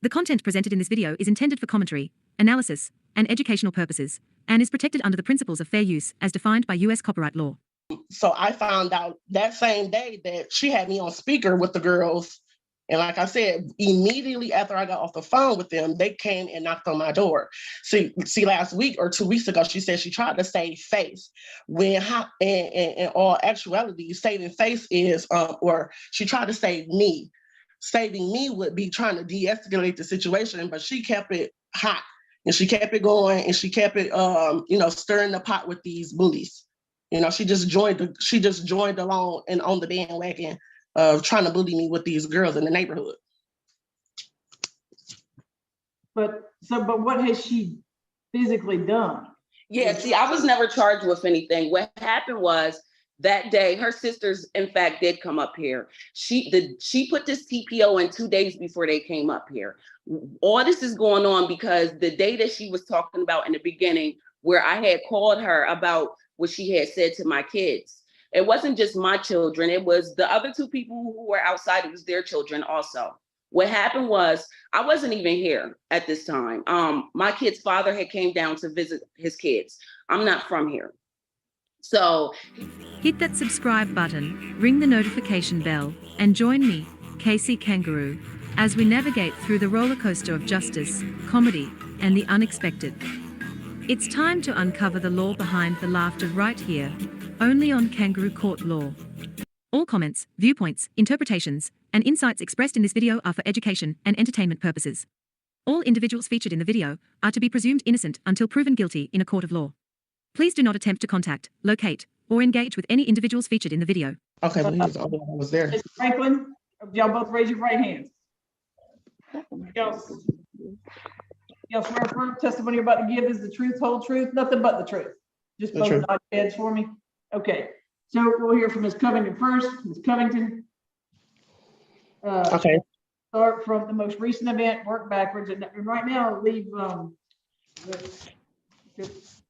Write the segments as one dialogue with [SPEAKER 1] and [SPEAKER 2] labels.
[SPEAKER 1] The content presented in this video is intended for commentary, analysis, and educational purposes, and is protected under the principles of fair use as defined by U.S. copyright law.
[SPEAKER 2] So I found out that same day that she had me on speaker with the girls. And like I said, immediately after I got off the phone with them, they came and knocked on my door. See, last week or 2 weeks ago, she said she tried to save face. When in all actuality, saving face is, or she tried to save me. Saving me would be trying to de-escalate the situation, but she kept it hot and she kept it going and she kept it, stirring the pot with these bullies. She just joined along and on the bandwagon of trying to bully me with these girls in the neighborhood.
[SPEAKER 3] But what has she physically done?
[SPEAKER 4] Yeah, see, I was never charged with anything. What happened was that day, her sisters, in fact, did come up here. She put this TPO in 2 days before they came up here. All this is going on because the day that she was talking about in the beginning, where I had called her about what she had said to my kids. It wasn't just my children. It was the other 2 people who were outside. It was their children also. What happened was I wasn't even here at this time. My kid's father had came down to visit his kids. I'm not from here. So
[SPEAKER 1] hit that subscribe button, ring the notification bell, and join me, Casey Kangaroo, as we navigate through the roller coaster of justice, comedy, and the unexpected. It's time to uncover the law behind the laughter right here, only on Kangaroo Court Law. All comments, viewpoints, interpretations, and insights expressed in this video are for education and entertainment purposes. All individuals featured in the video are to be presumed innocent until proven guilty in a court of law. Please do not attempt to contact, locate, or engage with any individuals featured in the video.
[SPEAKER 2] Okay, well, he was the only one who was there.
[SPEAKER 3] Mr. Franklin, y'all both raise your right hands. Y'all swear affirm testimony you're about to give is the truth, whole truth, nothing but the truth. Just both nod your heads for me. Okay, so we'll hear from Ms. Covington first. Ms. Covington.
[SPEAKER 2] Okay.
[SPEAKER 3] Start from the most recent event, work backwards, and right now leave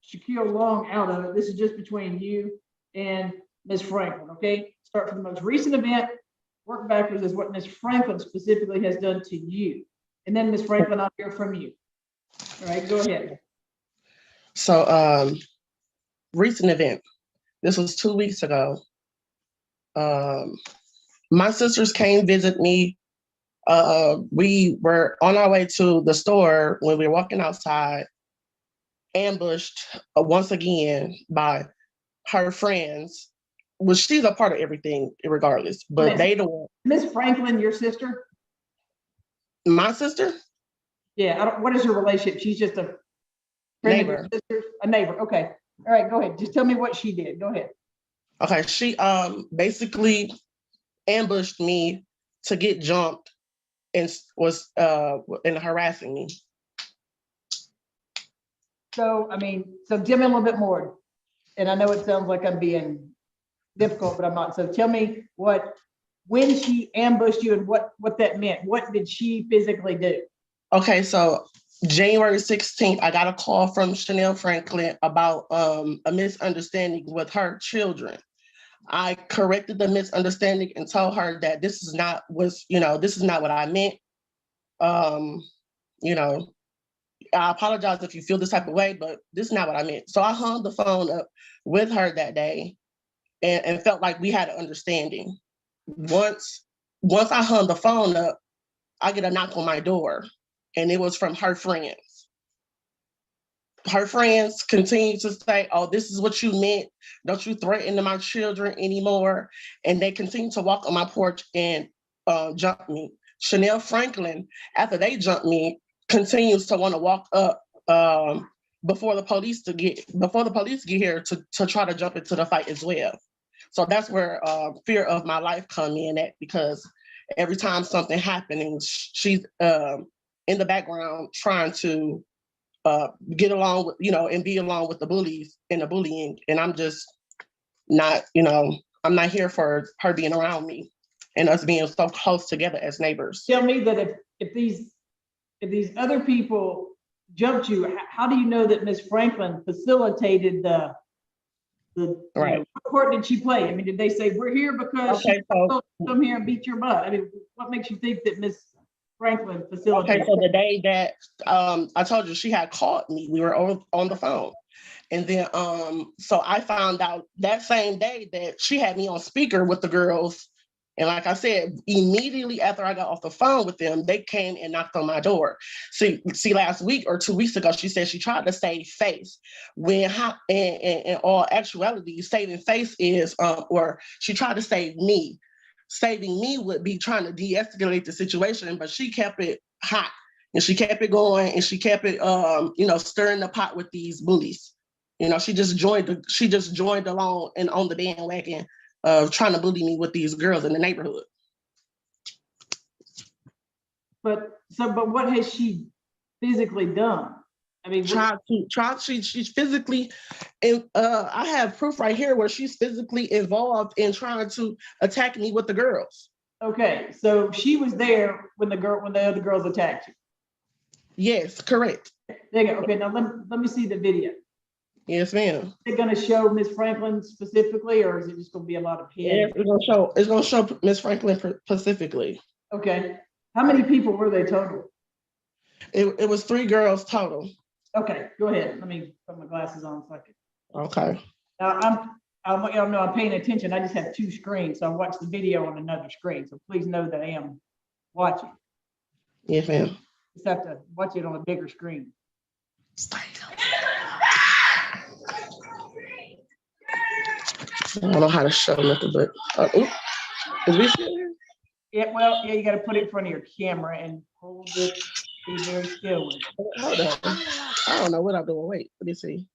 [SPEAKER 3] Shaquille Long out of it. This is just between you and Ms. Franklin, okay? Start from the most recent event, work backwards is what Ms. Franklin specifically has done to you. And then Ms. Franklin, I'll hear from you. All right, go ahead.
[SPEAKER 2] So, recent event. This was 2 weeks ago. My sisters came visit me. We were on our way to the store when we were walking outside, ambushed once again by her friends. Well, she's a part of everything regardless, but they the one.
[SPEAKER 3] Miss Franklin, your sister?
[SPEAKER 2] My sister?
[SPEAKER 3] Yeah, what is your relationship? She's just a
[SPEAKER 2] neighbor.
[SPEAKER 3] A neighbor, okay. All right, go ahead. Just tell me what she did. Go ahead.
[SPEAKER 2] Okay, she basically ambushed me to get jumped and was harassing me.
[SPEAKER 3] So, so tell me a little bit more. And I know it sounds like I'm being difficult, but I'm not. So tell me when she ambushed you and what that meant. What did she physically do?
[SPEAKER 2] Okay, so January 16th, I got a call from Chanel Franklin about a misunderstanding with her children. I corrected the misunderstanding and told her that this is not what I meant. I apologize if you feel this type of way, but this is not what I meant. So I hung the phone up with her that day and felt like we had an understanding. Once I hung the phone up, I get a knock on my door, and it was from her friends. Her friends continue to say, oh, this is what you meant. Don't you threaten my children anymore. And they continue to walk on my porch and jump me. Chanel Franklin, after they jumped me, continues to want to walk up before the police get here to try to jump into the fight as well. So that's where fear of my life come in at, because every time something happens, she's in the background trying to get along with, and be along with the bullies and the bullying. And I'm just not, I'm not here for her being around me and us being so close together as neighbors.
[SPEAKER 3] Tell me that if these other people jumped you, how do you know that Ms. Franklin facilitated the right? What part did she play? Did they say we're here because she come here and beat your butt? What makes you think that Ms. Franklin facility?
[SPEAKER 2] Okay, so the day that I told you she had called me, we were on the phone. And then so I found out that same day that she had me on speaker with the girls. And like I said, immediately after I got off the phone with them, they came and knocked on my door. See, last week or 2 weeks ago, she said she tried to save face. When in all actuality, saving face is, or she tried to save me. Saving me would be trying to de-escalate the situation, but she kept it hot and she kept it going and she kept it, stirring the pot with these bullies. She just joined along and on the bandwagon of trying to bully me with these girls in the neighborhood.
[SPEAKER 3] But what has she physically done? I mean,
[SPEAKER 2] she's physically, and I have proof right here where she's physically involved in trying to attack me with the girls.
[SPEAKER 3] Okay, so she was there when the other girls attacked you.
[SPEAKER 2] Yes, correct.
[SPEAKER 3] There you go. Okay, now let me see the video.
[SPEAKER 2] Yes, ma'am.
[SPEAKER 3] Is it going to show Miss Franklin specifically, or is it just going to be a lot of kids?
[SPEAKER 2] Yeah, it's gonna show Miss Franklin specifically.
[SPEAKER 3] Okay. How many people were they total?
[SPEAKER 2] It was 3 girls total.
[SPEAKER 3] Okay, go ahead. Let me put my glasses on so I can.
[SPEAKER 2] Okay.
[SPEAKER 3] Now I want y'all to know I'm paying attention. I just have 2 screens, so I watch the video on another screen. So please know that I am watching.
[SPEAKER 2] Yes, ma'am.
[SPEAKER 3] Just have to watch it on a bigger screen.
[SPEAKER 2] I don't know how to show nothing, but is we still here?
[SPEAKER 3] Yeah, you got to put it in front of your camera and hold it. Be very still with it.
[SPEAKER 2] Hold on. I don't know what I'm doing. Wait, let me see.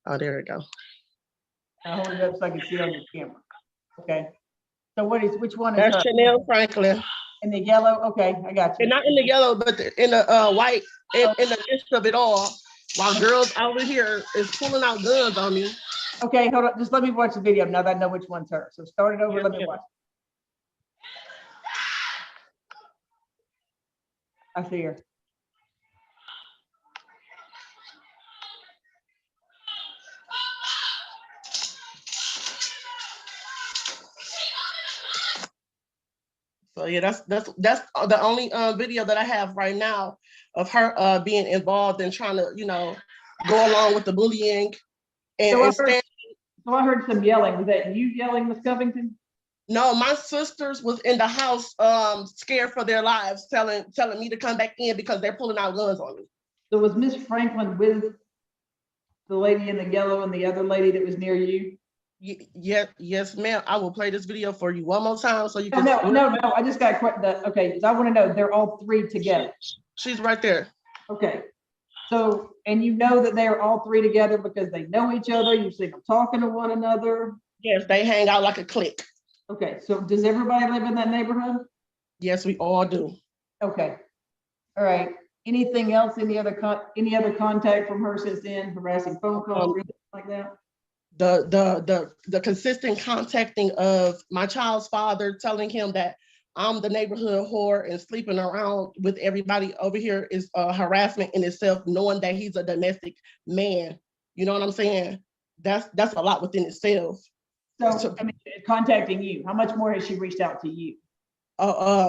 [SPEAKER 2] Oh, there we go.
[SPEAKER 3] Now hold it up so I can see it on your camera. Okay. So which one is
[SPEAKER 2] That's Chanel Franklin.
[SPEAKER 3] in the yellow? Okay, I got you.
[SPEAKER 2] And not in the yellow, but in the white, in the midst of it all, while girls over here is pulling out guns on me.
[SPEAKER 3] Okay, hold on. Just let me watch the video now that I know which one's her. So start it over. Let me watch. I see her.
[SPEAKER 2] So yeah, that's the only video that I have right now of her being involved in trying to, go along with the bullying and
[SPEAKER 3] So I heard some yelling. Was that you yelling, Miss Covington?
[SPEAKER 2] No, my sisters was in the house scared for their lives, telling me to come back in because they're pulling out guns on me.
[SPEAKER 3] So was Miss Franklin with the lady in the yellow and the other lady that was near you?
[SPEAKER 2] Yes, ma'am. I will play this video for you one more time so you can.
[SPEAKER 3] No. I just got okay, because I want to know they're all 3 together.
[SPEAKER 2] She's right there.
[SPEAKER 3] Okay. So, and you know that they're all 3 together because they know each other. You see them talking to one another.
[SPEAKER 2] Yes, they hang out like a clique.
[SPEAKER 3] Okay. So does everybody live in that neighborhood?
[SPEAKER 2] Yes, we all do.
[SPEAKER 3] Okay. All right. Anything else? Any other contact from her since then? Harassing phone calls or anything like that?
[SPEAKER 2] The consistent contacting of my child's father, telling him that I'm the neighborhood whore and sleeping around with everybody over here is harassment in itself, knowing that he's a domestic man. You know what I'm saying? That's a lot within itself.
[SPEAKER 3] So I mean, contacting you, how much more has she reached out to you?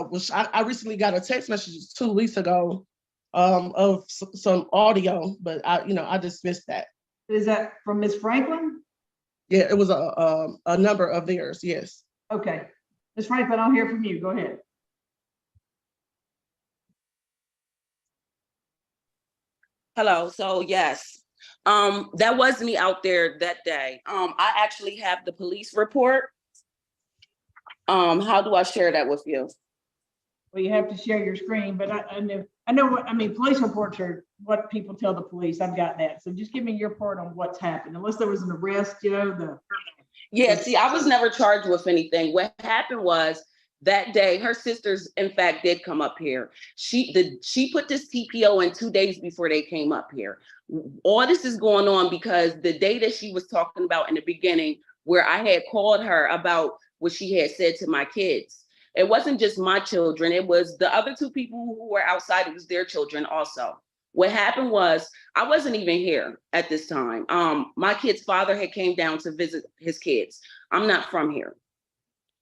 [SPEAKER 2] Which I recently got a text message 2 weeks ago of some audio, but I dismissed that.
[SPEAKER 3] Is that from Miss Franklin?
[SPEAKER 2] Yeah, it was a number of theirs. Yes.
[SPEAKER 3] Okay, Miss Franklin, I'll hear from you. Go ahead.
[SPEAKER 4] Hello. So yes, that was me out there that day. I actually have the police report. How do I share that with you?
[SPEAKER 3] Well, you have to share your screen, but I know what I mean. Police reports are what people tell the police. I've got that. So just give me your part on what's happened. Unless there was an arrest,
[SPEAKER 4] Yeah, see, I was never charged with anything. What happened was that day, her sisters, in fact, did come up here. She put this TPO in 2 days before they came up here. All this is going on because the day that she was talking about in the beginning, where I had called her about what she had said to my kids. It wasn't just my children. It was the other 2 people who were outside. It was their children also. What happened was I wasn't even here at this time. My kid's father had came down to visit his kids. I'm not from here.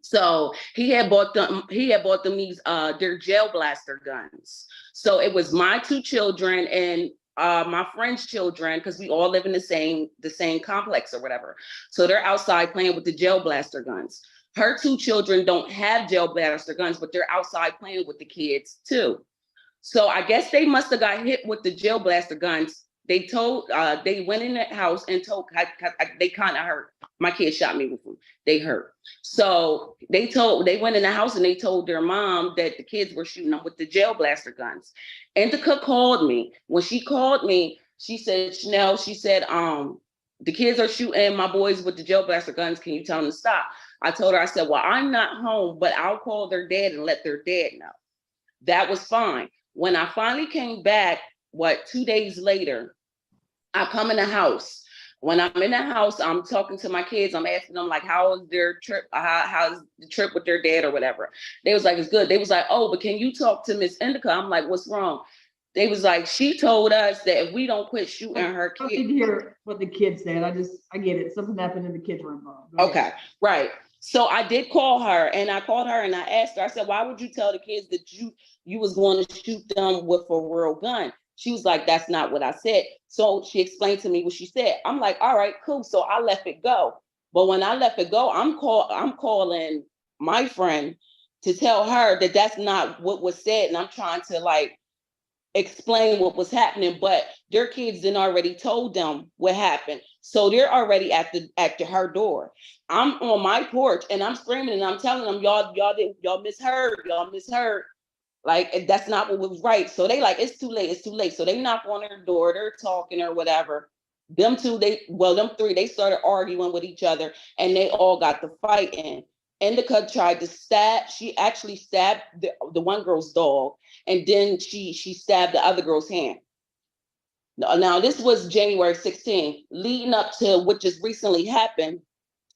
[SPEAKER 4] So he had bought them these their jail blaster guns. So it was my 2 children and my friend's children, because we all live in the same complex or whatever. So they're outside playing with the jail blaster guns. Her 2 children don't have jail blaster guns, but they're outside playing with the kids too. So I guess they must have got hit with the jail blaster guns. They went in the house and told, they kind of hurt. My kids shot me with them. They hurt. So they went in the house and they told their mom that the kids were shooting them with the jail blaster guns. Indica called me. When she called me, she said, Chanel, she said, the kids are shooting my boys with the jail blaster guns. Can you tell them to stop? I told her, I said, well, I'm not home, but I'll call their dad and let their dad know. That was fine. When I finally came back, 2 days later, I come in the house. When I'm in the house, I'm talking to my kids. I'm asking them, like, how was their trip? How's the trip with their dad or whatever? They was like, it's good. They was like, oh, but can you talk to Miss Indica? I'm like, what's wrong? They was like, she told us that if we don't quit shooting her kids.
[SPEAKER 3] I didn't hear what the kids said. I get it. Something happened and the kids were involved.
[SPEAKER 4] Okay, right. So I did call her, and I called her and I asked her, I said, why would you tell the kids that you was going to shoot them with a real gun? She was like, that's not what I said. So she explained to me what she said. I'm like, all right, cool. So I let it go. But when I let it go, I'm calling my friend to tell her that that's not what was said. And I'm trying to like explain what was happening, but their kids then already told them what happened. So they're already at her door. I'm on my porch and I'm screaming and I'm telling them, y'all misheard. Like, that's not what was right. So they like, it's too late. So they knock on her door, they're talking or whatever. Them 3, they started arguing with each other and they all got to fighting. Indica tried to she actually stabbed the one girl's dog, and then she stabbed the other girl's hand. Now this was January 16th, leading up to what just recently happened.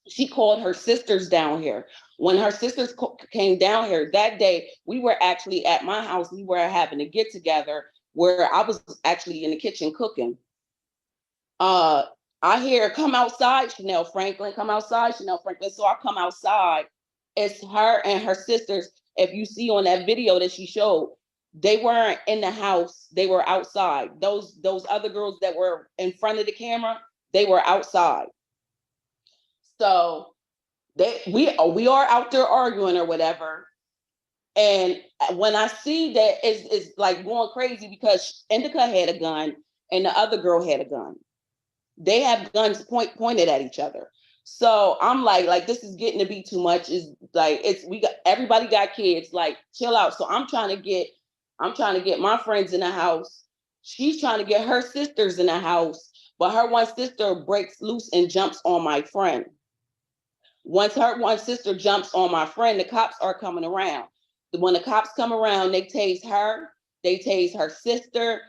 [SPEAKER 4] She called her sisters down here. When her sisters came down here that day, we were actually at my house. We were having a get together where I was actually in the kitchen cooking. I hear, come outside, Chanel Franklin, come outside, Chanel Franklin. So I come outside. It's her and her sisters. If you see on that video that she showed, they weren't in the house. They were outside. Those other girls that were in front of the camera, they were outside. So we are out there arguing or whatever. And when I see that it's like going crazy because Indica had a gun and the other girl had a gun. They have guns pointed at each other. So I'm like this is getting to be too much. Is like everybody got kids, like chill out. So I'm trying to get my friends in the house. She's trying to get her sisters in the house, but her one sister breaks loose and jumps on my friend. Once her one sister jumps on my friend, the cops are coming around. When the cops come around, they tase her, they tase her sister.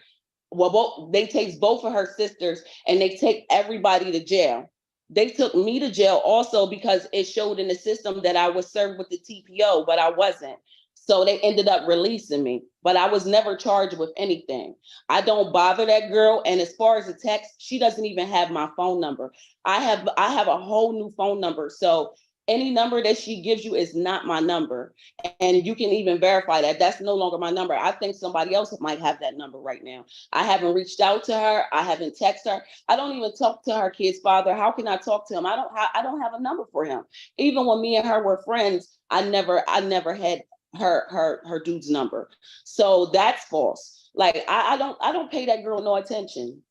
[SPEAKER 4] Well, they tase both of her sisters and they take everybody to jail. They took me to jail also because it showed in the system that I was served with the TPO, but I wasn't. So they ended up releasing me, but I was never charged with anything. I don't bother that girl. And as far as the text, she doesn't even have my phone number. I have a whole new phone number. So any number that she gives you is not my number. And you can even verify that that's no longer my number. I think somebody else might have that number right now. I haven't reached out to her. I haven't texted her. I don't even talk to her kid's father. How can I talk to him? I don't have a number for him. Even when me and her were friends, I never had her dude's number. So that's false. Like I don't pay that girl no attention.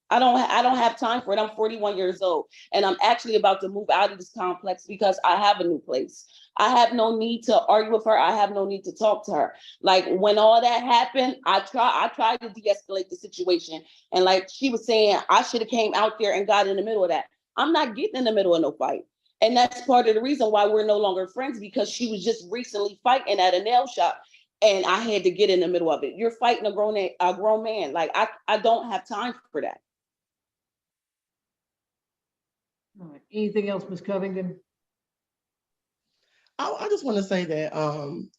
[SPEAKER 4] I don't have time for it. I'm 41 years old and I'm actually about to move out of this complex because I have a new place. I have no need to argue with her. I have no need to talk to her. Like when all that happened, I tried to de-escalate the situation. And like she was saying, I should have came out there and got in the middle of that. I'm not getting in the middle of no fight. And that's part of the reason why we're no longer friends, because she was just recently fighting at a nail shop and I had to get in the middle of it. You're fighting a grown man. Like I don't have time for that.
[SPEAKER 3] All right. Anything else, Ms. Covington?
[SPEAKER 2] I just want to say that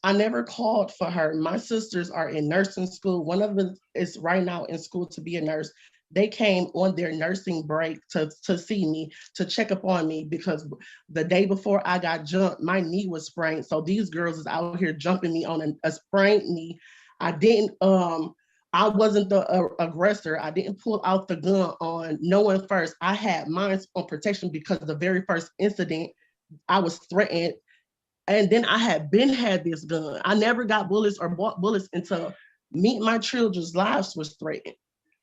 [SPEAKER 2] I never called for her. My sisters are in nursing school. One of them is right now in school to be a nurse. They came on their nursing break to see me, to check up on me, because the day before I got jumped, my knee was sprained. So these girls is out here jumping me on a sprained knee. I wasn't the aggressor. I didn't pull out the gun on no one first. I had mine on protection because the very first incident I was threatened. And then I had this gun. I never got bullets or bought bullets until me and my children's lives was threatened.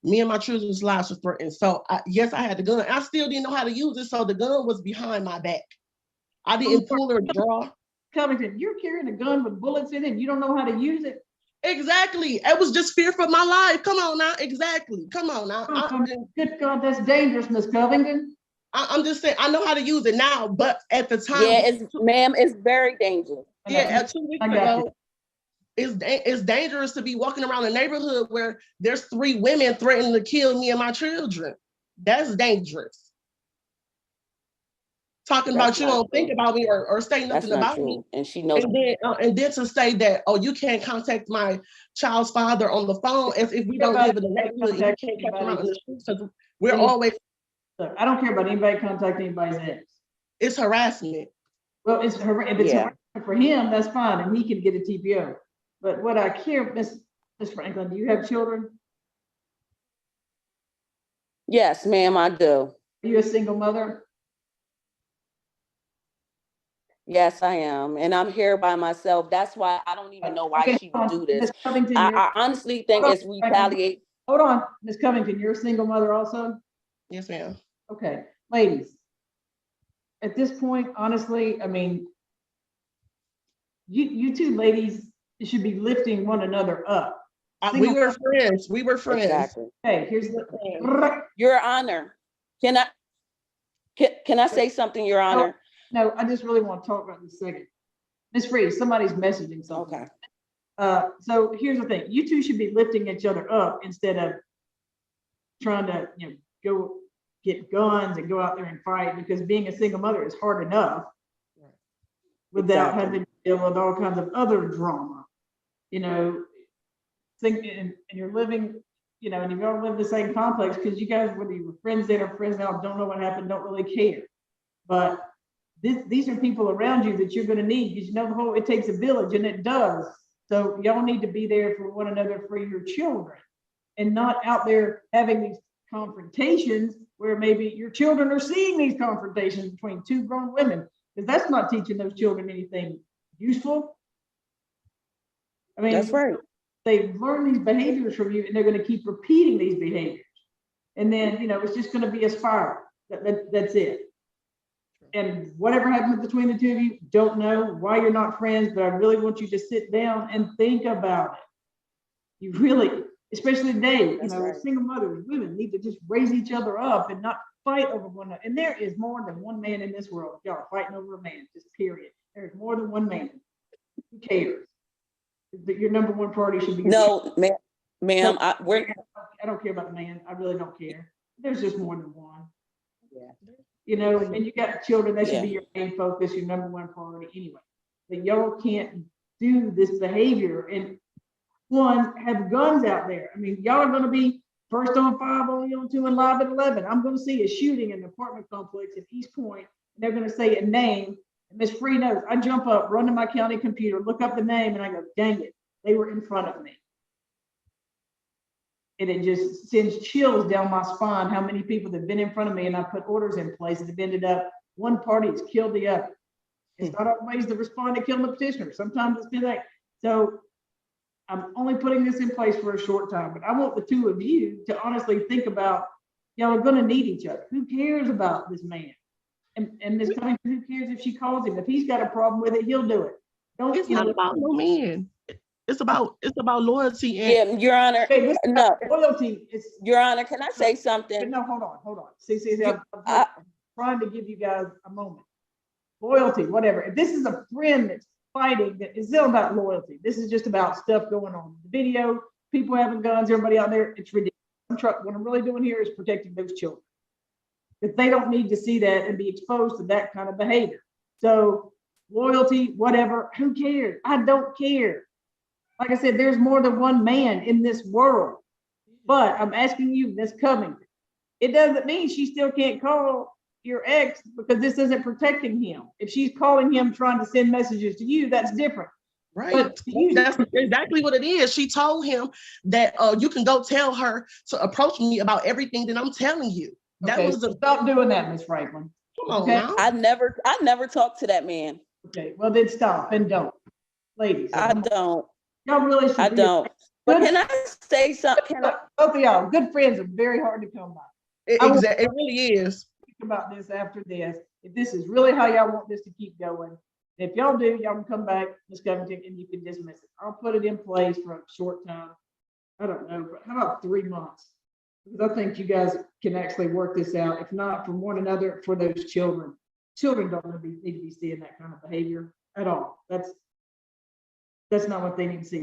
[SPEAKER 2] Me and my children's lives was threatened. So yes, I had the gun. I still didn't know how to use it. So the gun was behind my back. I didn't pull or draw.
[SPEAKER 3] Covington, you're carrying a gun with bullets in it and you don't know how to use it?
[SPEAKER 2] Exactly. It was just fear for my life. Come on now. Exactly. Come on now.
[SPEAKER 3] Good God, that's dangerous, Miss Covington.
[SPEAKER 2] I'm just saying, I know how to use it now, but at the time.
[SPEAKER 4] Yeah, ma'am, it's very dangerous.
[SPEAKER 2] Yeah, 2 weeks ago, it's dangerous to be walking around a neighborhood where there's 3 women threatening to kill me and my children. That's dangerous. Talking about you don't think about me or say nothing about me.
[SPEAKER 4] And she knows.
[SPEAKER 2] And then to say that, oh, you can't contact my child's father on the phone as if we don't live in the neighborhood. You can't catch around in the streets because we're always.
[SPEAKER 3] Look, I don't care about anybody contacting anybody's ex.
[SPEAKER 2] It's harassment.
[SPEAKER 3] Well, if it's harassment for him, that's fine, and he can get a TPO. But what I care, Miss Franklin, do you have children?
[SPEAKER 4] Yes, ma'am, I do.
[SPEAKER 3] Are you a single mother?
[SPEAKER 4] Yes, I am. And I'm here by myself. That's why I don't even know why she would do this. I honestly think it's retaliate.
[SPEAKER 3] Hold on, Ms. Covington, you're a single mother also?
[SPEAKER 2] Yes, ma'am.
[SPEAKER 3] Okay, ladies. At this point, honestly, I mean, you two ladies should be lifting one another up.
[SPEAKER 2] We were friends. We were friends.
[SPEAKER 4] Exactly.
[SPEAKER 3] Hey, here's the thing.
[SPEAKER 4] Your Honor, can I say something, Your Honor?
[SPEAKER 3] No, I just really want to talk about this a second. Ms. Freed, somebody's messaging something.
[SPEAKER 4] Okay.
[SPEAKER 3] So here's the thing. You two should be lifting each other up instead of trying to, go get guns and go out there and fight, because being a single mother is hard enough without having to deal with all kinds of other drama. And you're living, and you all live in the same complex, because you guys, whether you were friends then or friends now, don't know what happened, don't really care. But these are people around you that you're going to need, because it takes a village, and it does. So y'all need to be there for one another, for your children, and not out there having these confrontations where maybe your children are seeing these confrontations between 2 grown women, because that's not teaching those children anything useful. I mean,
[SPEAKER 4] that's right.
[SPEAKER 3] They've learned these behaviors from you, and they're going to keep repeating these behaviors. And then, it's just going to be a spiral. That's it. And whatever happens between the two of you, don't know why you're not friends, but I really want you to sit down and think about it. You really, especially today, single mothers, women need to just raise each other up and not fight over one another. And there is more than one man in this world. Y'all are fighting over a man, just period. There's more than one man. Who cares? Your number one priority should be.
[SPEAKER 4] No, ma'am,
[SPEAKER 3] I don't care about the man. I really don't care. There's just more than one.
[SPEAKER 4] Yeah.
[SPEAKER 3] And you got children, that should be your main focus, your number one priority anyway. But y'all can't do this behavior and have guns out there. I mean, y'all are going to be first on 5, only on 2, and live at 11. I'm going to see a shooting in an apartment complex at East Point, and they're going to say a name. And Ms. Free knows, I jump up, run to my county computer, look up the name, and I go, dang it, they were in front of me. And it just sends chills down my spine how many people have been in front of me, and I put orders in place that have ended up, one party has killed the other. It's not always the respondent killing the petitioner. Sometimes it's been like, so I'm only putting this in place for a short time, but I want the 2 of you to honestly think about, y'all are going to need each other. Who cares about this man? And Ms. Covington, who cares if she calls him? If he's got a problem with it, he'll do it.
[SPEAKER 2] It's not about no man. It's about loyalty. And
[SPEAKER 4] Your Honor, no.
[SPEAKER 3] Loyalty is.
[SPEAKER 4] Your Honor, can I say something?
[SPEAKER 3] No, hold on. See, I'm trying to give you guys a moment. Loyalty, whatever. If this is a friend that's fighting, that is still about loyalty. This is just about stuff going on. The video, people having guns, everybody out there, it's ridiculous. What I'm really doing here is protecting those children. If they don't need to see that and be exposed to that kind of behavior. So loyalty, whatever, who cares? I don't care. Like I said, there's more than one man in this world. But I'm asking you, Ms. Covington, it doesn't mean she still can't call your ex because this isn't protecting him. If she's calling him trying to send messages to you, that's different.
[SPEAKER 2] Right.
[SPEAKER 3] But
[SPEAKER 2] That's exactly what it is. She told him that you can go tell her to approach me about everything that I'm telling you. That
[SPEAKER 3] okay,
[SPEAKER 2] was
[SPEAKER 3] so stop doing that, Ms. Franklin.
[SPEAKER 2] Come on
[SPEAKER 3] Okay.
[SPEAKER 2] now.
[SPEAKER 4] I never talked to that man.
[SPEAKER 3] Okay, well then stop and don't. Ladies,
[SPEAKER 4] I don't.
[SPEAKER 3] y'all really should
[SPEAKER 4] I
[SPEAKER 3] be
[SPEAKER 4] don't. But
[SPEAKER 3] good.
[SPEAKER 4] can I say something?
[SPEAKER 3] Both of y'all, good friends are very hard to come by.
[SPEAKER 2] It really is.
[SPEAKER 3] Think about this after this. If this is really how y'all want this to keep going, if y'all do, y'all can come back, Ms. Covington, and you can dismiss it. I'll put it in place for a short time. I don't know, but how about 3 months? Because I think you guys can actually work this out. If not for one another, for those children. Children don't need to be seeing that kind of behavior at all. That's not what they need to see.